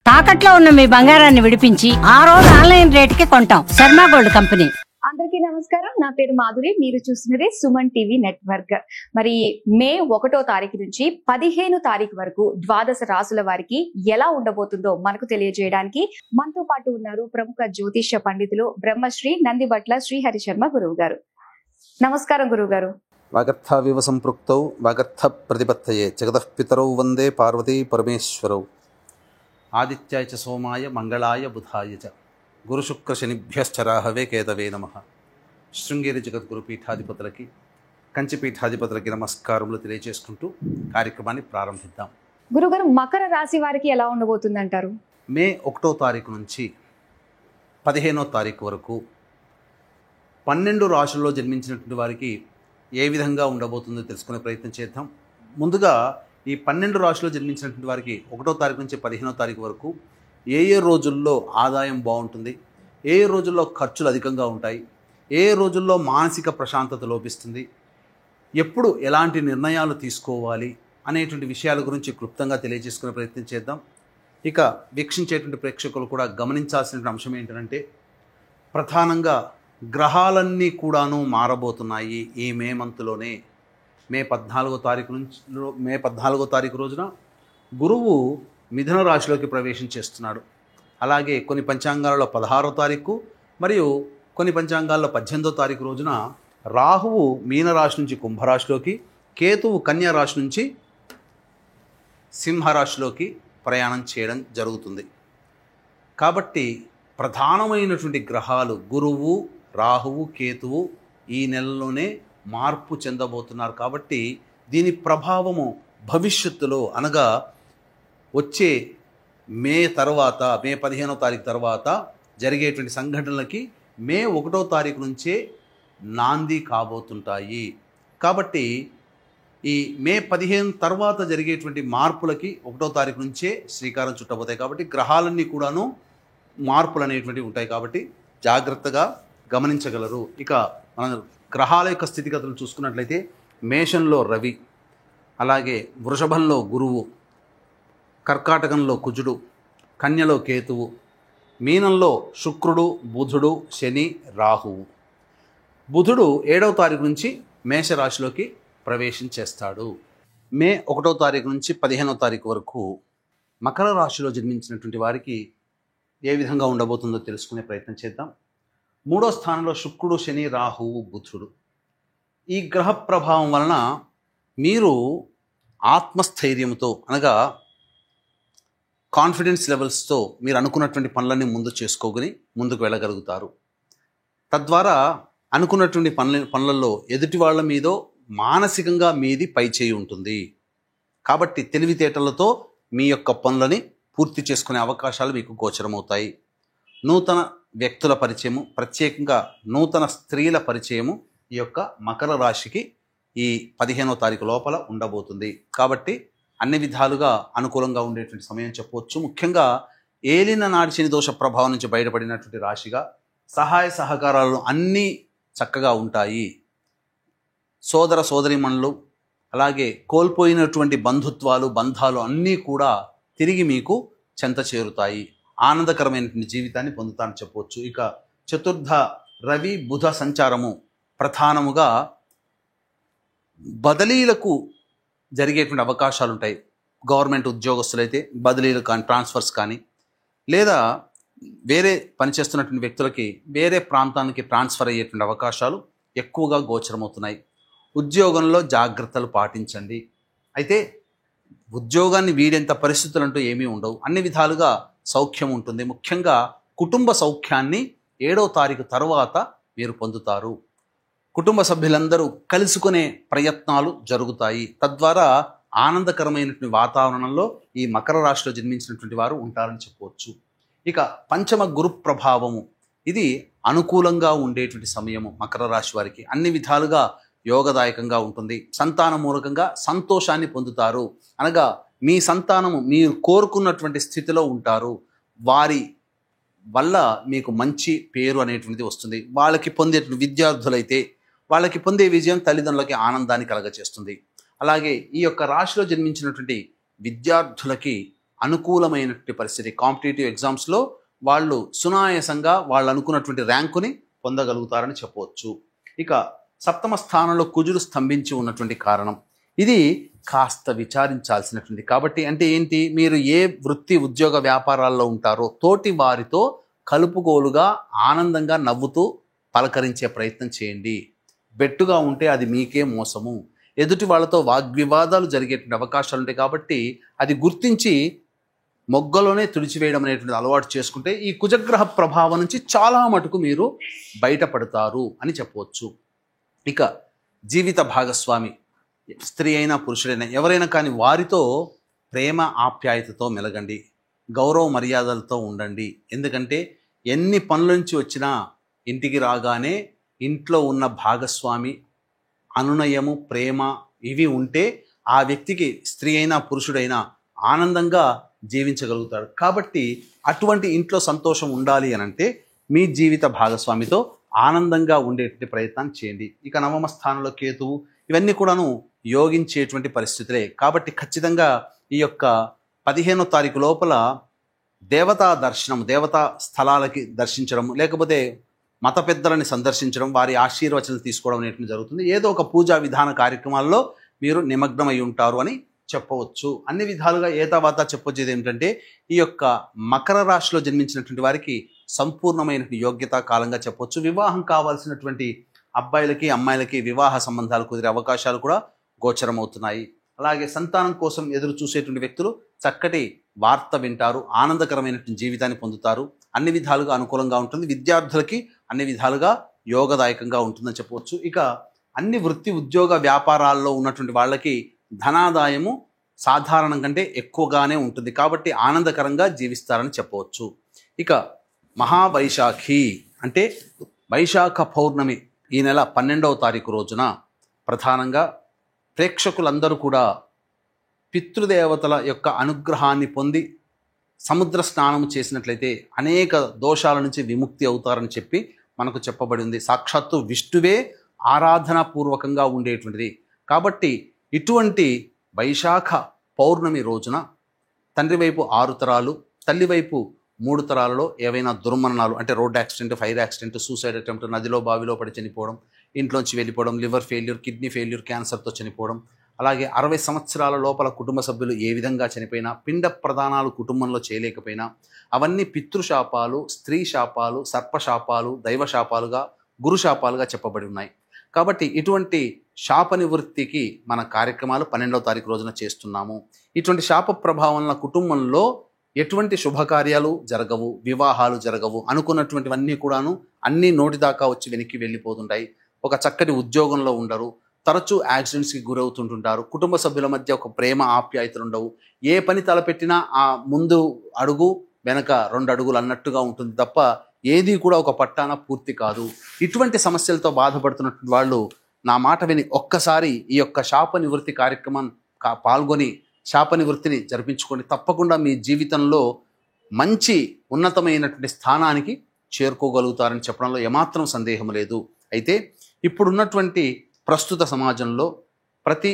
తాకట్లో ఉన్న మీ బంగారాన్ని విడిపించి ఆ రోజు ఆన్లైన్ రేటుకి కొంటాం. Sharma gold company. అందరికీ నమస్కారం. నా పేరు మాధురి. మీరు చూస్తున్నది సుమన్ టీవీ నెట్వర్క్. మరి మే 1వ తారీఖు నుంచి 15 తారీఖు వరకు ద్వాదశ రాసుల వారికి ఎలా ఉండబోతుందో మనకు తెలియజేయడానికి మనతో పాటు ఉన్నారు ప్రముఖ జ్యోతిష్య పండితులు బ్రహ్మశ్రీ నందిబట్ల శ్రీహరి శర్మ గురువు గారు. నమస్కారం గురువు గారు. వాగర్థావివ సంపృక్తౌ వాగర్థ ప్రతిపత్తయే జగతః పితరౌ వందే పార్వతీ పరమేశ్వరౌ ఆదిత్యాయ చ సోమాయ మంగళాయ బుధాయ చ గురుశుక్రశనిభ్యశ్చ రాహవే కేతవే నమః. శృంగేరి జగద్గురు పీఠాధిపతులకి కంచి పీఠాధిపతులకి నమస్కారములు తెలియజేసుకుంటూ కార్యక్రమాన్ని ప్రారంభిద్దాం. గురుగారు, మకర రాశి వారికి ఎలా ఉండబోతుంది అంటారు? మే 1వ తారీఖు నుంచి 15వ తారీఖు వరకు 12 రాశుల్లో జన్మించినటువంటి వారికి ఏ విధంగా ఉండబోతుందో తెలుసుకునే ప్రయత్నం చేద్దాం. ముందుగా ఈ 12 రాశుల్లో జన్మించినటువంటి వారికి 1వ తారీఖు నుంచి 15వ తారీఖు వరకు ఏ రోజుల్లో ఆదాయం బాగుంటుంది, ఏ రోజుల్లో ఖర్చులు అధికంగా ఉంటాయి, ఏ రోజుల్లో మానసిక ప్రశాంతత లోపిస్తుంది, ఎప్పుడు ఎలాంటి నిర్ణయాలు తీసుకోవాలి అనేటువంటి విషయాల గురించి క్లుప్తంగా తెలియజేసుకునే ప్రయత్నం చేద్దాం. ఇక వీక్షించేటువంటి ప్రేక్షకులు కూడా గమనించాల్సిన అంశం ఏంటంటే, ప్రధానంగా గ్రహాలన్నీ కూడాను మారబోతున్నాయి ఈ మే మంత్లోనే. మే 14వ తారీఖు రోజున గురువు మిథున రాశిలోకి ప్రవేశం చేస్తున్నాడు. అలాగే కొన్ని పంచాంగాలలో 16వ తారీఖు మరియు కొన్ని పంచాంగాల్లో 18వ తారీఖు రోజున రాహువు మీనరాశి నుంచి కుంభరాశిలోకి, కేతువు కన్యా రాశి నుంచి సింహరాశిలోకి ప్రయాణం చేయడం జరుగుతుంది. కాబట్టి ప్రధానమైనటువంటి గ్రహాలు గురువు, రాహువు, కేతువు ఈ నెలలోనే మార్పు చెందబోతున్నారు. కాబట్టి దీని ప్రభావము భవిష్యత్తులో అనగా వచ్చే మే 15వ తారీఖు తర్వాత జరిగేటువంటి సంఘటనలకి మే 1వ తారీఖు నుంచే నాంది కాబోతుంటాయి. కాబట్టి ఈ మే 15 తర్వాత జరిగేటువంటి మార్పులకి 1వ తారీఖు నుంచే శ్రీకారం చుట్టబోతాయి. కాబట్టి గ్రహాలన్నీ కూడాను మార్పులు అనేటువంటివి ఉంటాయి. కాబట్టి జాగ్రత్తగా గమనించగలరు. ఇక మన గ్రహాల యొక్క స్థితిగతులు చూసుకున్నట్లయితే మేషంలో రవి, అలాగే వృషభంలో గురువు, కర్కాటకంలో కుజుడు, కన్యలో కేతువు, మీనంలో శుక్రుడు, బుధుడు, శని, రాహువు. బుధుడు 7వ తారీఖు నుంచి మేషరాశిలోకి ప్రవేశం చేస్తాడు. మే 1వ తారీఖు నుంచి 15వ తారీఖు వరకు మకర రాశిలో జన్మించినటువంటి వారికి ఏ విధంగా ఉండబోతుందో తెలుసుకునే ప్రయత్నం చేద్దాం. 3వ స్థానంలో శుక్రుడు, శని, రాహువు, బుధుడు. ఈ గ్రహ ప్రభావం వలన మీరు ఆత్మస్థైర్యంతో అనగా కాన్ఫిడెన్స్ లెవెల్స్తో మీరు అనుకున్నటువంటి పనులన్నీ ముందు చేసుకోగని ముందుకు వెళ్ళగలుగుతారు. తద్వారా అనుకున్నటువంటి పనులలో ఎదుటి వాళ్ళ మీదో మానసికంగా మీది పైచేయి ఉంటుంది. కాబట్టి తెలివితేటలతో మీ యొక్క పనులని పూర్తి చేసుకునే అవకాశాలు మీకు గోచరమవుతాయి. నూతన వ్యక్తుల పరిచయము, ప్రత్యేకంగా నూతన స్త్రీల పరిచయము ఈ యొక్క మకర రాశికి ఈ 15వ తారీఖు లోపల ఉండబోతుంది. కాబట్టి అన్ని విధాలుగా అనుకూలంగా ఉండేటువంటి సమయం చెప్పవచ్చు. ముఖ్యంగా ఏలిన నాడి శని దోష ప్రభావం నుంచి బయటపడినటువంటి రాశిగా సహాయ సహకారాలు అన్నీ చక్కగా ఉంటాయి. సోదర సోదరీమణులు, అలాగే కోల్పోయినటువంటి బంధాలు అన్నీ కూడా తిరిగి మీకు చెంత చేరుతాయి. ఆనందకరమైనటువంటి జీవితాన్ని పొందుతానని చెప్పవచ్చు. ఇక చతుర్థ రవి బుధ సంచారము ప్రధానముగా బదిలీలకు జరిగేటువంటి అవకాశాలు ఉంటాయి. గవర్నమెంట్ ఉద్యోగస్తులైతే బదిలీలు కానీ, ట్రాన్స్ఫర్స్ కానీ, లేదా వేరే పనిచేస్తున్నటువంటి వ్యక్తులకి వేరే ప్రాంతానికి ట్రాన్స్ఫర్ అయ్యేటువంటి అవకాశాలు ఎక్కువగా గోచరమవుతున్నాయి. ఉద్యోగంలో జాగ్రత్తలు పాటించండి. అయితే ఉద్యోగాన్ని వీడేంత పరిస్థితులు అంటూ ఏమీ ఉండవు. అన్ని విధాలుగా సౌఖ్యం ఉంటుంది. ముఖ్యంగా కుటుంబ సౌఖ్యాన్ని 7వ తారీఖు తర్వాత మీరు పొందుతారు. కుటుంబ సభ్యులందరూ కలుసుకునే ప్రయత్నాలు జరుగుతాయి. తద్వారా ఆనందకరమైనటువంటి వాతావరణంలో ఈ మకర రాశిలో జన్మించినటువంటి వారు ఉంటారని చెప్పవచ్చు. ఇక పంచమ గురు ప్రభావము ఇది అనుకూలంగా ఉండేటువంటి సమయము. మకర రాశి వారికి అన్ని విధాలుగా యోగదాయకంగా ఉంటుంది. సంతాన మూలకంగా సంతోషాన్ని పొందుతారు. అనగా మీ సంతానము మీరు కోరుకున్నటువంటి స్థితిలో ఉంటారు. వారి వల్ల మీకు మంచి పేరు అనేటువంటిది వస్తుంది. వాళ్ళకి పొందే విద్యార్థులైతే వాళ్ళకి పొందే విజయం తల్లిదండ్రులకి ఆనందాన్ని కలగచేస్తుంది. అలాగే ఈ యొక్క రాశిలో జన్మించినటువంటి విద్యార్థులకి అనుకూలమైనటువంటి పరిస్థితి. కాంపిటేటివ్ ఎగ్జామ్స్లో వాళ్ళు సునాయాసంగా వాళ్ళు అనుకున్నటువంటి ర్యాంకుని పొందగలుగుతారని చెప్పవచ్చు. ఇక సప్తమ స్థానంలో కుజుడు స్తంభించి ఉన్నటువంటి కారణం ఇది కాస్త విచారించాల్సినటువంటి. కాబట్టి అంటే ఏంటి, మీరు ఏ వృత్తి ఉద్యోగ వ్యాపారాల్లో ఉంటారో తోటి వారితో కలుపుగోలుగా ఆనందంగా నవ్వుతూ పలకరించే ప్రయత్నం చేయండి. బెట్టుగా ఉంటే అది మీకే మోసము. ఎదుటి వాళ్ళతో వాగ్వివాదాలు జరిగేటువంటి అవకాశాలు ఉంటాయి. కాబట్టి అది గుర్తించి మొగ్గలోనే తుడిచివేయడం అనేటువంటి అలవాటు చేసుకుంటే ఈ కుజగ్రహ ప్రభావం నుంచి చాలా మటుకు మీరు బయటపడతారు అని చెప్పవచ్చు. ఇక జీవిత భాగస్వామి స్త్రీ అయినా పురుషుడైనా ఎవరైనా కానీ వారితో ప్రేమ ఆప్యాయతతో మెలగండి, గౌరవ మర్యాదలతో ఉండండి. ఎందుకంటే ఎన్ని పనుల నుంచి వచ్చినా ఇంటికి రాగానే ఇంట్లో ఉన్న భాగస్వామి అనునయము, ప్రేమ ఇవి ఉంటే ఆ వ్యక్తికి స్త్రీ అయినా పురుషుడైనా ఆనందంగా జీవించగలుగుతాడు. కాబట్టి అటువంటి ఇంట్లో సంతోషం ఉండాలి అని అంటే మీ జీవిత భాగస్వామితో ఆనందంగా ఉండేటువంటి ప్రయత్నం చేయండి. ఇక నవమ స్థానంలో కేతువు, ఇవన్నీ కూడాను యోగించేటువంటి పరిస్థితులే. కాబట్టి ఖచ్చితంగా ఈ యొక్క 15వ తారీఖు లోపల దేవతా దర్శనం, దేవతా స్థలాలకి దర్శించడం, లేకపోతే మత పెద్దలని సందర్శించడం, వారి ఆశీర్వచనలు తీసుకోవడం అనేటువంటి జరుగుతుంది. ఏదో ఒక పూజా విధాన కార్యక్రమాల్లో మీరు నిమగ్నమై ఉంటారు అని చెప్పవచ్చు. అన్ని విధాలుగా ఏతావాత చెప్పొచ్చేది ఏమిటంటే ఈ యొక్క మకర రాశిలో జన్మించినటువంటి వారికి సంపూర్ణమైన యోగ్యతా కాలంగా చెప్పవచ్చు. వివాహం కావాల్సినటువంటి అబ్బాయిలకి అమ్మాయిలకి వివాహ సంబంధాలు కుదిరే అవకాశాలు కూడా గోచరమవుతున్నాయి. అలాగే సంతానం కోసం ఎదురు చూసేటువంటి వ్యక్తులు చక్కటి వార్త వింటారు, ఆనందకరమైనటువంటి జీవితాన్ని పొందుతారు. అన్ని విధాలుగా అనుకూలంగా ఉంటుంది. విద్యార్థులకి అన్ని విధాలుగా యోగదాయకంగా ఉంటుందని చెప్పవచ్చు. ఇక అన్ని వృత్తి ఉద్యోగ వ్యాపారాల్లో ఉన్నటువంటి వాళ్ళకి ధనాదాయము సాధారణం కంటే ఎక్కువగానే ఉంటుంది. కాబట్టి ఆనందకరంగా జీవిస్తారని చెప్పవచ్చు. ఇక మహావైశాఖి అంటే వైశాఖ పౌర్ణమి ఈ నెల 12వ తారీఖు రోజున ప్రధానంగా ప్రేక్షకులందరూ కూడా పితృదేవతల యొక్క అనుగ్రహాన్ని పొంది సముద్ర స్నానం చేసినట్లయితే అనేక దోషాల నుంచి విముక్తి అవుతారని చెప్పి మనకు చెప్పబడి ఉంది. సాక్షాత్తు విష్ణువే ఆరాధనాపూర్వకంగా ఉండేటువంటిది. కాబట్టి ఇటువంటి వైశాఖ పౌర్ణమి రోజున తండ్రి వైపు 6 తరాలు, తల్లి వైపు 3 తరాలలో ఏవైనా దుర్మరణాలు అంటే road accident, fire accident, suicide attempt, నదిలో బావిలో పడి చనిపోవడం, ఇంట్లోంచి వెళ్ళిపోవడం, లివర్ ఫెయిల్యూర్, కిడ్నీ ఫెయిల్యూర్, క్యాన్సర్తో చనిపోవడం, అలాగే 60 సంవత్సరాల లోపల కుటుంబ సభ్యులు ఏ విధంగా చనిపోయినా, పిండ ప్రదానాలు కుటుంబంలో చేయలేకపోయినా అవన్నీ పితృశాపాలు, స్త్రీ శాపాలు, సర్పశాపాలు, దైవశాపాలుగా, గురుశాపాలుగా చెప్పబడి ఉన్నాయి. కాబట్టి ఇటువంటి శాప నివృత్తికి మన కార్యక్రమాలు 12వ తారీఖు రోజున చేస్తున్నాము. ఇటువంటి శాప ప్రభావం వలన కుటుంబంలో ఎటువంటి శుభకార్యాలు జరగవు, వివాహాలు జరగవు, అనుకున్నటువంటివన్నీ కూడాను అన్నీ నోటి దాకా వచ్చి వెనక్కి వెళ్ళిపోతుంటాయి. ఒక చక్కటి ఉద్యోగంలో ఉండరు, తరచూ యాక్సిడెంట్స్కి గురవుతుంటుంటారు, కుటుంబ సభ్యుల మధ్య ఒక ప్రేమ ఆప్యాయతలు ఉండవు, ఏ పని తలపెట్టినా ఆ ముందు అడుగు వెనక 2 అడుగులు అన్నట్టుగా ఉంటుంది తప్ప ఏది కూడా ఒక పట్టాన పూర్తి కాదు. ఇటువంటి సమస్యలతో బాధపడుతున్నటువంటి వాళ్ళు నా మాట విని ఒక్కసారి ఈ యొక్క శాప నివృత్తి కార్యక్రమం పాల్గొని శాప నివృత్తిని జరిపించుకొని తప్పకుండా మీ జీవితంలో మంచి ఉన్నతమైనటువంటి స్థానానికి చేరుకోగలుగుతారని చెప్పడంలో ఏమాత్రం సందేహం లేదు. అయితే ఇప్పుడున్నటువంటి ప్రస్తుత సమాజంలో ప్రతి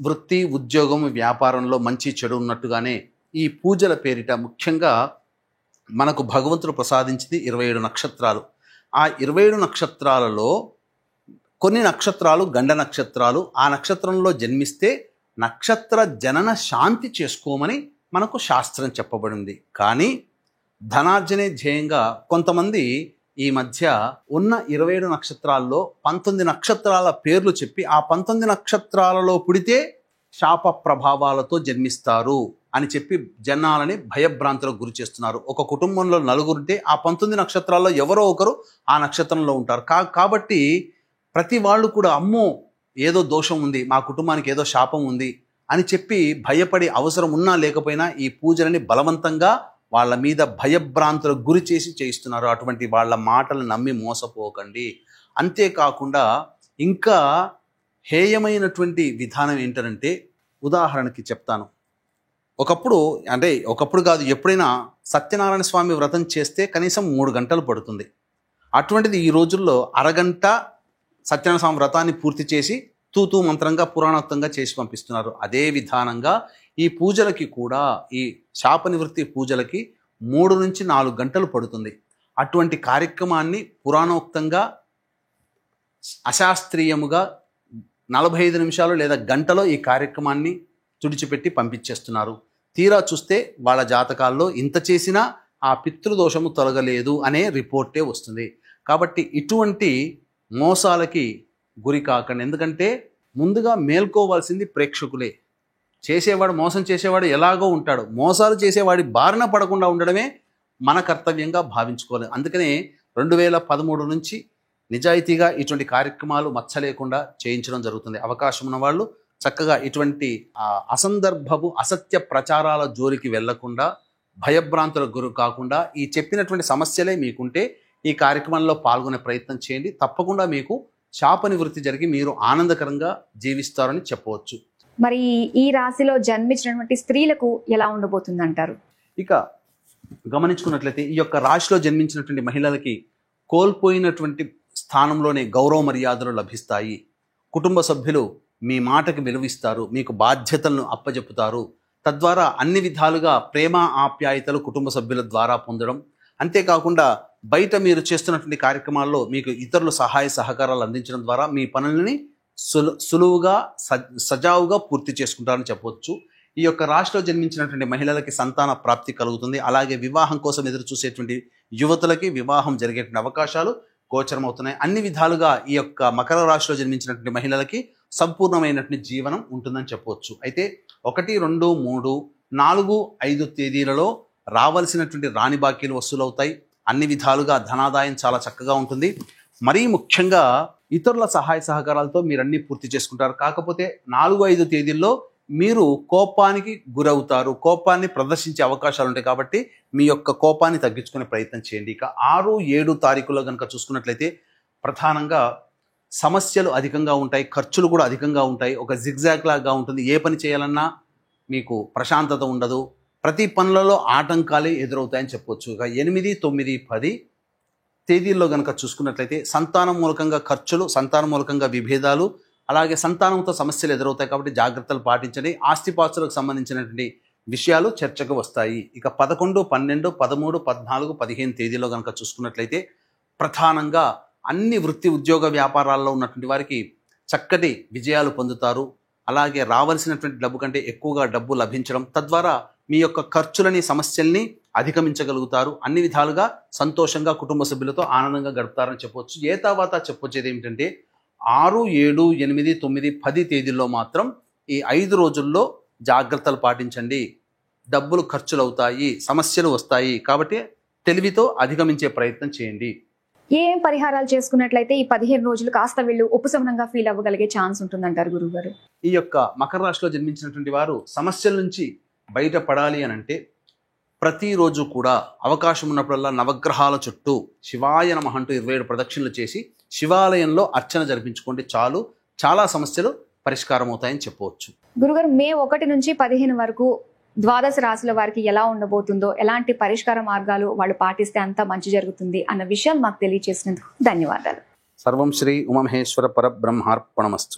వృత్తి, ఉద్యోగం, వ్యాపారంలో మంచి చెడు ఉన్నట్టుగానే ఈ పూజల పేరిట ముఖ్యంగా మనకు భగవంతుడు ప్రసాదించింది 27 నక్షత్రాలు. ఆ 27 నక్షత్రాలలో కొన్ని నక్షత్రాలు గండ నక్షత్రాలు. ఆ నక్షత్రంలో జన్మిస్తే నక్షత్ర జనన శాంతి చేసుకోమని మనకు శాస్త్రం చెప్పబడింది. కానీ ధనార్జనే ధ్యేయంగా కొంతమంది ఈ మధ్య ఉన్న 27 నక్షత్రాల్లో 19 నక్షత్రాల పేర్లు చెప్పి ఆ 19 నక్షత్రాలలో పుడితే శాప ప్రభావాలతో జన్మిస్తారు అని చెప్పి జనాలని భయభ్రాంతులకు గురి చేస్తున్నారు. ఒక కుటుంబంలో 4 ఉంటే ఆ 19 నక్షత్రాల్లో ఎవరో ఒకరు ఆ నక్షత్రంలో ఉంటారు. కాబట్టి ప్రతి వాళ్ళు కూడా అమ్మో ఏదో దోషం ఉంది, మా కుటుంబానికి ఏదో శాపం ఉంది అని చెప్పి భయపడి అవసరం ఉన్నా లేకపోయినా ఈ పూజలని బలవంతంగా వాళ్ళ మీద భయభ్రాంతులకు గురి చేసి చేయిస్తున్నారు. అటువంటి వాళ్ళ మాటలు నమ్మి మోసపోకండి. అంతేకాకుండా ఇంకా హేయమైనటువంటి విధానం ఏంటంటే, ఉదాహరణకి చెప్తాను. ఒకప్పుడు కాదు, ఎప్పుడైనా సత్యనారాయణ స్వామి వ్రతం చేస్తే కనీసం 3 గంటలు పడుతుంది. అటువంటిది ఈ రోజుల్లో అరగంట సత్యనారాయణ స్వామి వ్రతాన్ని పూర్తి చేసి తూతూ మంత్రంగా పురాణోక్తంగా చేసి పంపిస్తున్నారు. అదే విధానంగా ఈ పూజలకి కూడా, ఈ శాప నివృత్తి పూజలకి 3 నుంచి 4 గంటలు పడుతుంది. అటువంటి కార్యక్రమాన్ని పురాణోక్తంగా అశాస్త్రీయముగా 45 నిమిషాలు లేదా గంటలో ఈ కార్యక్రమాన్ని తుడిచిపెట్టి పంపించేస్తున్నారు. తీరా చూస్తే వాళ్ళ జాతకాల్లో ఇంత చేసినా ఆ పితృదోషము తొలగలేదు అనే రిపోర్టే వస్తుంది. కాబట్టి ఇటువంటి మోసాలకి గురి కాకండి. ఎందుకంటే ముందుగా మేల్కోవాల్సింది ప్రేక్షకులే. చేసేవాడు, మోసం చేసేవాడు ఎలాగో ఉంటాడు. మోసాలు చేసేవాడి బారిన పడకుండా ఉండడమే మన కర్తవ్యంగా భావించుకోవాలి. అందుకనే 2013 నుంచి నిజాయితీగా ఇటువంటి కార్యక్రమాలు మచ్చ లేకుండా చేయించడం జరుగుతుంది. అవకాశం ఉన్న వాళ్ళు చక్కగా ఇటువంటి అసందర్భపు అసత్య ప్రచారాల జోలికి వెళ్లకుండా, భయభ్రాంతులకు గురి కాకుండా, ఈ చెప్పినటువంటి సమస్యలే మీకుంటే ఈ కార్యక్రమంలో పాల్గొనే ప్రయత్నం చేయండి. తప్పకుండా మీకు శాప నివృత్తి జరిగి మీరు ఆనందకరంగా జీవిస్తారని చెప్పవచ్చు. మరి ఈ రాశిలో జన్మించినటువంటి స్త్రీలకు ఎలా ఉండబోతుంది అంటారు? ఇక గమనించుకున్నట్లయితే ఈ యొక్క రాశిలో జన్మించినటువంటి మహిళలకి కోల్పోయినటువంటి స్థానంలోనే గౌరవ మర్యాదలు లభిస్తాయి. కుటుంబ సభ్యులు మీ మాటకి విలువిస్తారు, మీకు బాధ్యతలను అప్పజెపుతారు. తద్వారా అన్ని విధాలుగా ప్రేమ ఆప్యాయతలు కుటుంబ సభ్యుల ద్వారా పొందడం, అంతేకాకుండా బయట మీరు చేస్తున్నటువంటి కార్యక్రమాల్లో మీకు ఇతరులు సహాయ సహకారాలు అందించడం ద్వారా మీ పనులని సులువుగా సజావుగా పూర్తి చేసుకుంటారని చెప్పవచ్చు. ఈ యొక్క రాశిలో జన్మించినటువంటి మహిళలకి సంతాన ప్రాప్తి కలుగుతుంది. అలాగే వివాహం కోసం ఎదురు చూసేటువంటి యువతులకి వివాహం జరిగేటువంటి అవకాశాలు గోచరమవుతున్నాయి. అన్ని విధాలుగా ఈ యొక్క మకర రాశిలో జన్మించినటువంటి మహిళలకి సంపూర్ణమైనటువంటి జీవనం ఉంటుందని చెప్పవచ్చు. అయితే 1, 2, 3, 4, 5 తేదీలలో రావాల్సినటువంటి రాణి బాకీలు వసూలవుతాయి. అన్ని విధాలుగా ధనాదాయం చాలా చక్కగా ఉంటుంది. మరీ ముఖ్యంగా ఇతరుల సహాయ సహకారాలతో మీరన్నీ పూర్తి చేసుకుంటారు. కాకపోతే 4, 5 తేదీల్లో మీరు కోపానికి గురవుతారు, కోపాన్ని ప్రదర్శించే అవకాశాలు ఉంటాయి. కాబట్టి మీ యొక్క కోపాన్ని తగ్గించుకునే ప్రయత్నం చేయండి. ఇక 6, 7 తారీఖులో కనుక చూసుకున్నట్లయితే ప్రధానంగా సమస్యలు అధికంగా ఉంటాయి, ఖర్చులు కూడా అధికంగా ఉంటాయి. ఒక జిగ్జాగ్ లాగా ఉంటుంది. ఏ పని చేయాలన్నా మీకు ప్రశాంతత ఉండదు. ప్రతి పనులలో ఆటంకాలే ఎదురవుతాయని చెప్పవచ్చు. ఇక 8, 9, 10 తేదీల్లో కనుక చూసుకున్నట్లయితే సంతానం మూలకంగా ఖర్చులు, సంతానం మూలకంగా విభేదాలు, అలాగే సంతానంతో సమస్యలు ఎదురవుతాయి. కాబట్టి జాగ్రత్తలు పాటించండి. ఆస్తిపాస్తులకు సంబంధించినటువంటి విషయాలు చర్చకు వస్తాయి. ఇక 11, 12, 13, 14, 15 తేదీలో కనుక చూసుకున్నట్లయితే ప్రధానంగా అన్ని వృత్తి ఉద్యోగ వ్యాపారాల్లో ఉన్నటువంటి వారికి చక్కటి విజయాలు పొందుతారు. అలాగే రావాల్సినటువంటి డబ్బు కంటే ఎక్కువగా డబ్బు లభించడం, తద్వారా మీ యొక్క ఖర్చులని, సమస్యల్ని అధిగమించగలుగుతారు. అన్ని విధాలుగా సంతోషంగా కుటుంబ సభ్యులతో ఆనందంగా గడుపుతారని చెప్పవచ్చు. ఏ తర్వాత చెప్పొచ్చేది ఏమిటంటే 6, 7, 8, 9, 10 తేదీల్లో మాత్రం ఈ 5 రోజుల్లో జాగ్రత్తలు పాటించండి. డబ్బులు ఖర్చులు అవుతాయి, సమస్యలు వస్తాయి. కాబట్టి తెలివితో అధిగమించే ప్రయత్నం చేయండి. ఏం పరిహారాలు చేసుకున్నట్లయితే ఈ 15 రోజులు కాస్త వీళ్ళు ఉపశమనంగా ఫీల్ అవ్వగలిగే ఛాన్స్ ఉంటుందంటారు గురువుగారు? ఈ యొక్క మకర రాశిలో జన్మించినటువంటి వారు సమస్యల నుంచి బయటపడాలి అని అంటే ప్రతిరోజు కూడా అవకాశం ఉన్నప్పుడల్లా నవగ్రహాల చుట్టూ శివాయ నమః అంటూ 27 ప్రదక్షిణలు చేసి శివాలయంలో అర్చన జరిపించుకోండి. చాలా సమస్యలు పరిష్కారం అవుతాయని చెప్పవచ్చు. గురుగారు, మే 1 నుంచి 15 వరకు ద్వాదశ రాశుల వారికి ఎలా ఉండబోతుందో, ఎలాంటి పరిష్కార మార్గాలు వాళ్ళు పాటిస్తే అంతా మంచి జరుగుతుంది అన్న విషయాలు మాకు తెలియజేసినందుకు ధన్యవాదాలు. సర్వం శ్రీ ఉమామహేశ్వర పరబ్రహ్మార్పణమస్తు.